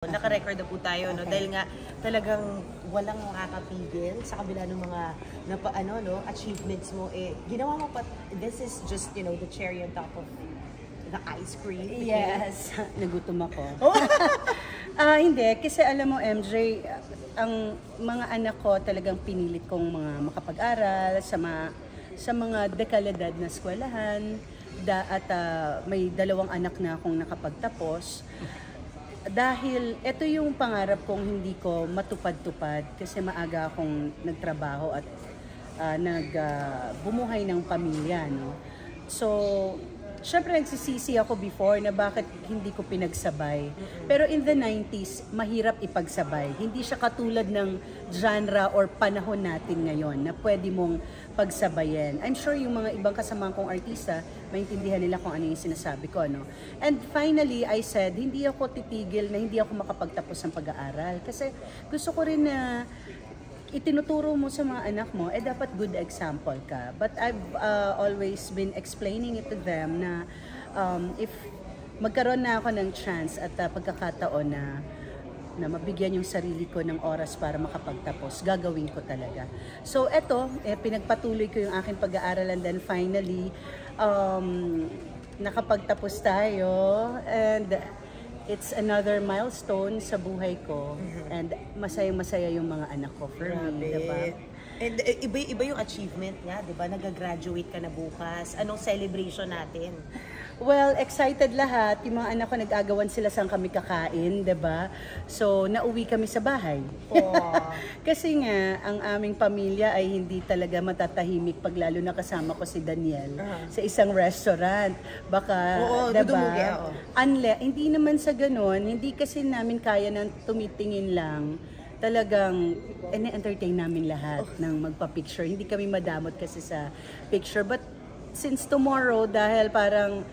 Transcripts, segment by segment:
Naka-record na po tayo, no? Dahil nga talagang walang makakapigil sa kabila ng mga achievements mo. Ginawa mo pa, this is just, the cherry on top of the ice cream. Yes, nagutom ako. Hindi, kasi alam mo MJ, ang mga anak ko talagang pinilit kong mga makapag-aral sa mga dekalidad na eskwelahan at may 2 anak na akong nakapagtapos. Dahil ito yung pangarap kong hindi ko matupad-tupad kasi maaga akong nagtrabaho at bumuhay ng pamilya, no? So, syempre nagsisisi ako before na bakit hindi ko pinagsabay. Pero in the 90s, mahirap ipagsabay. Hindi siya katulad ng genre or panahon natin ngayon na pwede mong pagsabayin. I'm sure yung mga ibang kasamahan kong artista, maintindihan nila kung ano yung sinasabi ko, no? And finally, I said, hindi ako titigil na hindi ako makapagtapos ng pag-aaral. Kasi gusto ko rin na itinuturo mo sa mga anak mo, dapat good example ka. But I've always been explaining it to them na if magkaroon na ako ng chance at pagkakataon na mabigyan yung sarili ko ng oras para makapagtapos, gagawin ko talaga. So eto, pinagpatuloy ko yung aking pag-aaral and then finally, nakapagtapos tayo and it's another milestone sa buhay ko and masayang-masaya yung mga anak ko for me, diba? And iba yung achievement niya, diba? Nag-graduate ka na bukas. Anong celebration natin? Well, excited lahat. Yung mga anak ko nag-agawan sila saan kami kakain, diba? So, nauwi kami sa bahay. Kasi nga, ang aming pamilya ay hindi talaga matatahimik pag lalo na kasama ko si Daniel sa isang restaurant. Baka, diba? Hindi naman sa ganun. Hindi kasi namin kaya ng tumitingin lang. Talagang ene-entertain namin lahat ng magpa-picture. Hindi kami madamot kasi sa picture. But since tomorrow, dahil parang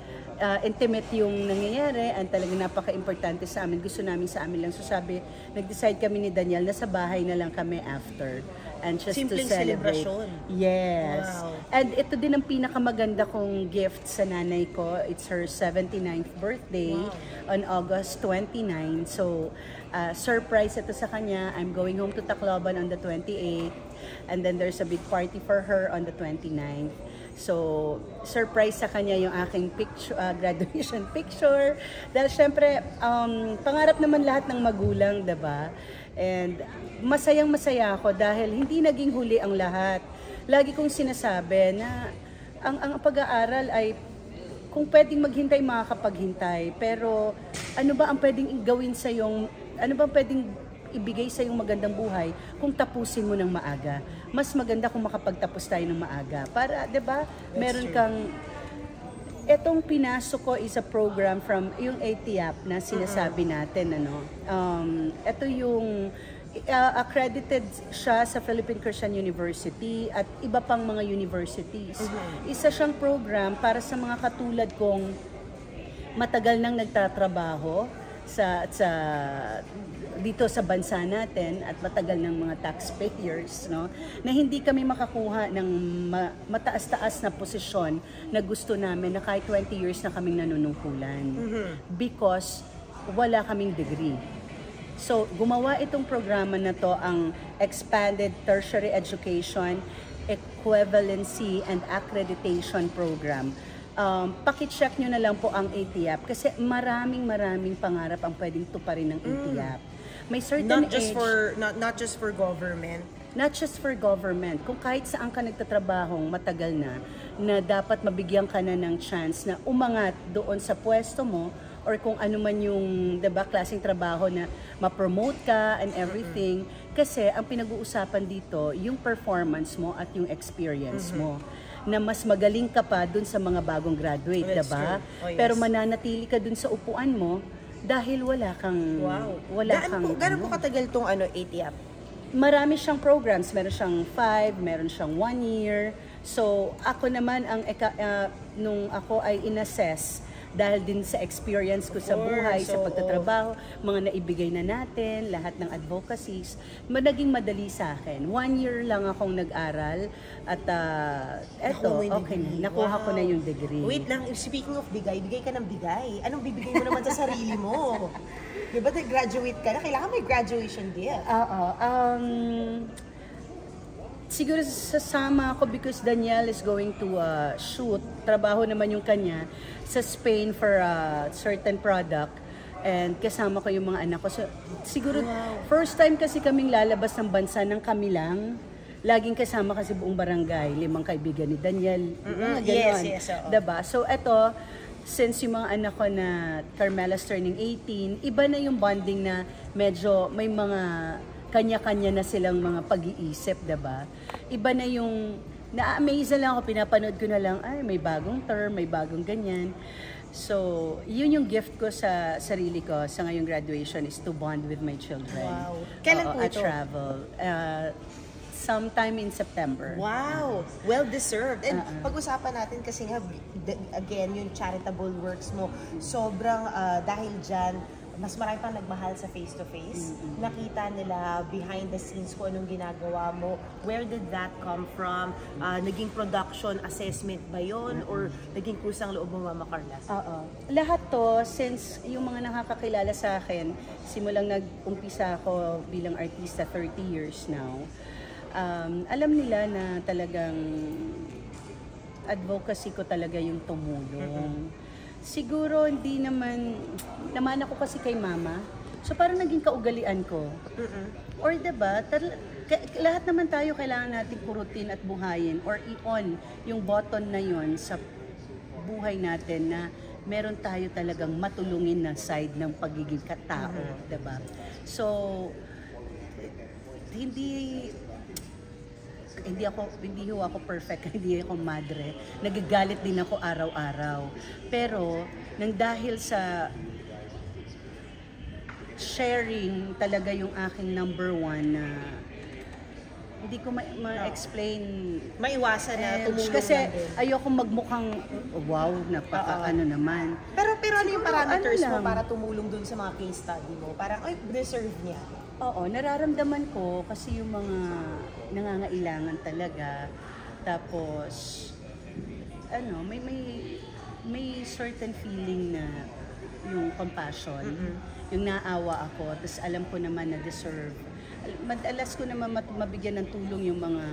intimate yung nangyayari and talagang napaka-importante sa amin, gusto namin sa amin lang. So sabi, nag-decide kami ni Daniel na sa bahay na lang kami after. And just simpleng to celebrate. Celebration. Yes. Wow. And ito din ang pinakamaganda kong gift sa nanay ko. It's her 79th birthday on August 29. So, surprise ito sa kanya. I'm going home to Tacloban on the 28th. And then there's a big party for her on the 29th. So, surprise sa kanya yung aking picture, graduation picture. Dahil syempre, pangarap naman lahat ng magulang, diba? And masayang-masaya ako dahil hindi naging huli ang lahat. Lagi kong sinasabi na ang pag-aaral ay kung pwedeng maghintay, makakapaghintay. Pero ano ba ang pwedeng gawin sa yung, ano ba pwedeng ibigay sa yung magandang buhay kung tapusin mo ng maaga? Mas maganda kung makapagtapos tayo ng maaga. Para, 'di ba? Meron kang etong pinasok ko is a program from yung ATIAP na sinasabi natin, ano. Ito yung accredited siya sa Philippine Christian University at iba pang mga universities. Isa siyang program para sa mga katulad kong matagal nang nagtatrabaho dito sa bansa natin at matagal ng mga taxpayers, no, na hindi kami makakuha ng mataas-taas na posisyon na gusto namin na kahit 20 years na kaming nanunungkulan because wala kaming degree. So, gumawa itong programa na to ang Expanded Tertiary Education Equivalency and Accreditation Program. Paki-check nyo na lang po ang ATIAP kasi maraming pangarap ang pwedeng tuparin ng ATIAP. May certain not just for government. Not just for government. Kung kahit saan ka nagtatrabahong matagal na dapat mabigyan ka na ng chance na umangat doon sa pwesto mo or kung ano man yung, diba, klaseng trabaho na ma-promote ka and everything. Kasi ang pinag-uusapan dito, yung performance mo at yung experience mo. Na mas magaling ka pa dun sa mga bagong graduate, diba? Pero mananatili ka dun sa upuan mo dahil wala kang Gaano po katagal tong ATIAP? Marami siyang programs, meron siyang 5, meron siyang 1 year. So ako naman nung ako ay inassess dahil din sa experience ko sa buhay, sa pagtatrabaho, mga naibigay na natin, lahat ng advocacies, naging madali sa akin. 1 year lang akong nag-aral at nakuha ko na yung degree. Wait lang, speaking of bigay ka ng bigay. Anong bibigay mo naman sa sarili mo? Di ba nag-graduate ka na? Kailangan may graduation gift. Oo. Siguro sasama ako because Danielle is going to shoot. Trabaho naman yung kanya sa Spain for a certain product. And kasama ko yung mga anak ko. So, siguro, first time kasi kaming lalabas ng bansa ng kami lang. Laging kasama kasi buong barangay. 5 kaibigan ni Danielle. Yes, oo. Diba? So, eto, since yung mga anak ko na Carmela's turning 18, iba na yung bonding na medyo may mga kanya-kanya na silang mga pag-iisip, diba? Iba na yung, na-amaze na lang ako, pinapanood ko na lang, ay, may bagong term, may bagong ganyan. So, yun yung gift ko sa sarili ko sa ngayong graduation is to bond with my children. Wow. Kailan po at ito? travel. Sometime in September. Wow! Well-deserved. And pag-usapan natin kasi nga, again, yung charitable works mo, sobrang dahil dyan, mas marami pang nagmahal sa face-to-face. Nakita nila behind the scenes kung anong ginagawa mo. Where did that come from? Naging production assessment ba yun? Or naging kusang loob mo, Mama Carla? Oo. Lahat to, since yung mga nakakakilala sa akin, simulang nag-umpisa ako bilang artista 30 years now, alam nila na talagang advocacy ko talaga yung tumulong. Siguro hindi naman ako kasi kay mama. So parang naging kaugalian ko. Or diba, lahat naman tayo kailangan natin purutin at buhayin or i-on yung button na yon sa buhay natin na meron tayo talagang matulungin na side ng pagiging katao, diba? So, hindi ho ako perfect, hindi ako madre. Nagagalit din ako araw-araw. Pero nang dahil sa sharing talaga yung aking number one na hindi ko ma-explain. Maiwasan na tumulong kasi lang din. ayoko magmukhang wow, ano naman. Pero ano yung parameters mo ano lang, para tumulong dun sa mga case study mo? Parang, ay, deserve niya. Oo, nararamdaman ko kasi yung mga nangangailangan talaga. Tapos, may certain feeling na yung compassion, yung naawa ako, tapos alam ko naman na deserve. Madalas ko naman mabigyan ng tulong yung mga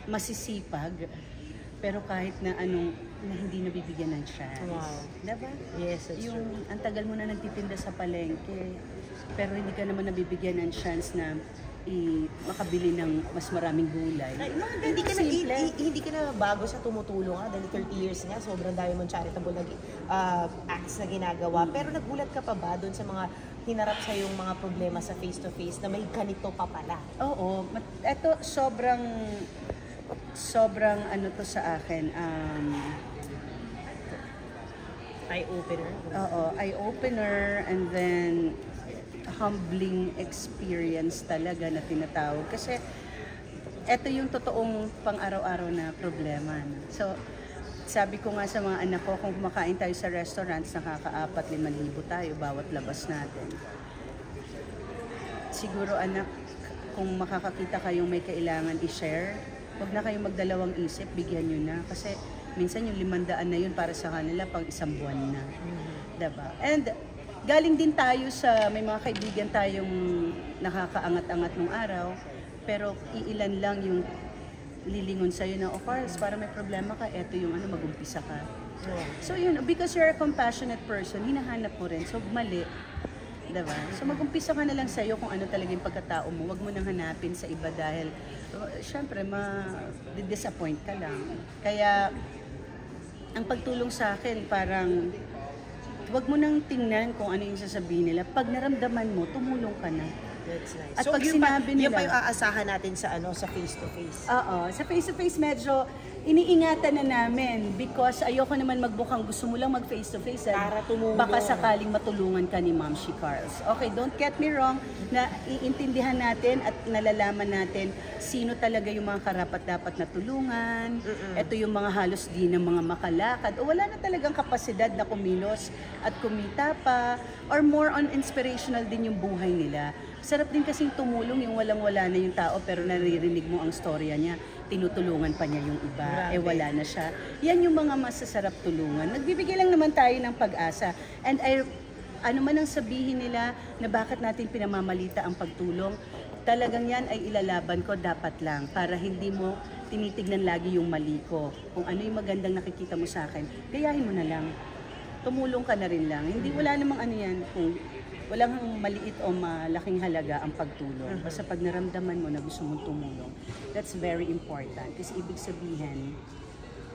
masisipag, pero kahit na hindi nabibigyan ng chance. Wow. Diba? Yes, that's yung true. ang tagal mo na nagtitinda sa palengke, pero hindi ka naman nabibigyan ng chance na makabili ng mas maraming gulay. Hindi ka na bago sa tumutulong dahil 30 years nga, sobrang dami mong charitable acts na ginagawa. Pero nagulat ka pa ba doon sa mga hinarap sa yung mga problema sa face-to-face na may ganito pa pala? Oo, eto sobrang to sa akin. Eye-opener. Oo, eye-opener and then humbling experience talaga na tinatawag. Kasi ito yung totoong pang-araw-araw na problema. So, sabi ko nga sa mga anak ko, kung kumakain tayo sa restaurants, nakaka-4,000-5,000 tayo bawat labas natin. Siguro anak, kung makakakita kayong may kailangan i-share, huwag na kayong magdalawang isip, bigyan nyo na. Kasi minsan yung 500 na yun para sa kanila pang 1 buwan na. Diba? And galing din tayo sa, may mga kaibigan tayong nakakaangat-angat nung araw, pero iilan lang yung lilingon sa'yo na, of course, para may problema ka, eto yung mag-umpisa ka. So yun, because you're a compassionate person, hinahanap mo rin, so mali. Diba? So mag-umpisa ka na lang sa'yo kung ano talaga yung pagkatao mo, wag mo nang hanapin sa iba dahil, syempre, ma-disappoint ka lang. Kaya, ang pagtulong sa akin, parang, wag mo nang tingnan kung ano yung sasabihin nila. Pag naramdaman mo, tumulong ka na. That's nice. At so, pag sinabi nila, yun pa yung aasahan natin sa face-to-face. Oo, sa face-to-face medyo iniingatan na namin because ayoko naman magbukang gusto mo lang mag-face-to-face. Para tumulong. Baka sakaling matulungan ka ni Ma'am She Carls. Okay, don't get me wrong, na iintindihan natin at nalalaman natin sino talaga yung mga karapat-dapat na tulungan. Ito yung mga halos di ng mga makalakad o wala na talagang kapasidad na kumilos at kumita pa or more on inspirational din yung buhay nila. Sarap din kasing tumulong yung walang-wala na yung tao pero naririnig mo ang storya niya, tinutulungan pa niya yung iba, wala na siya. Yan yung mga masasarap tulungan. Nagbibigay lang naman tayo ng pag-asa. And ano man ang sabihin nila na bakit natin pinamamalita ang pagtulong, talagang yan ay ilalaban ko, dapat lang, para hindi mo tinitignan lagi yung mali ko. Kung ano yung magandang nakikita mo sa akin, gayahin mo na lang. Tumulong ka na rin lang. Hindi, wala namang ano yan, kung walang maliit o malaking halaga ang pagtulong. Basta pag naramdaman mo na gusto mong tumulong, that's very important. Kasi ibig sabihin,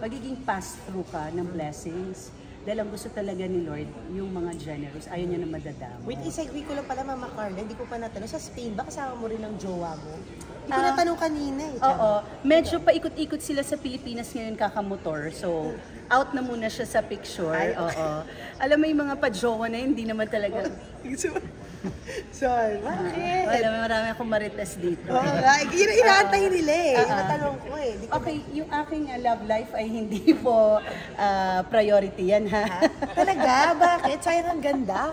magiging pass-through ka ng blessings. Dahil ang gusto talaga ni Lord, yung mga generous, ayaw niya na madadama. Wait, isagwi ko lang pala, Mama Carla, hindi ko pa natanong. Sa Spain ba, kasama mo rin ang jowa mo? Hindi ko natanong kanina eh. Oo, medyo paikot-ikot sila sa Pilipinas ngayon kakamotor. So, out na muna siya sa picture. Ay, Oo. Alam mo yung mga pa-jowa na yun, hindi naman talaga. Sorry, bakit? Alam mo, marami akong marites dito. Oo nga, inaantay nila eh. Natanong ko eh. Di ko Okay, yung aking love life ay hindi po priority yan, ha? Talaga? Bakit? Sayang ang ganda.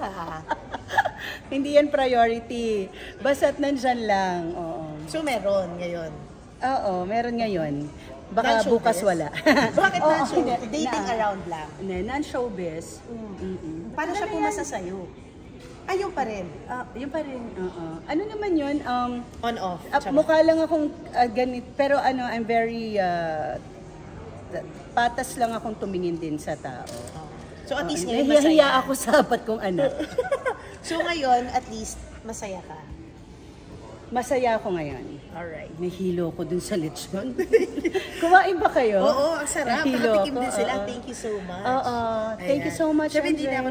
Hindi yan priority. Basta't nandyan lang. Oo. So meron ngayon. Oo, meron ngayon. Baka Non-showbiz? bukas wala. Bakit Oo, non-showbiz? hindi. Dating around lang. Non-showbiz. Paano siya pumasa sa'yo? Ayun pa rin. Yun pa rin. Ano naman yun? On-off. Mukha lang akong ganit. Pero ano, I'm very... patas lang akong tumingin din sa tao. So at least ngayon masaya. Nahihiya ako sa apat kong anak. So ngayon, at least, masaya ka. Masaya ako ngayon. Alright. Nahilo ko dun sa lechon. Kumain ba kayo? Oo, ang sarap. Nahilo Nakatikim ako, din sila. oo. Thank you so much. Oo. Thank you so much, Siyempre, hindi Andre. na ako,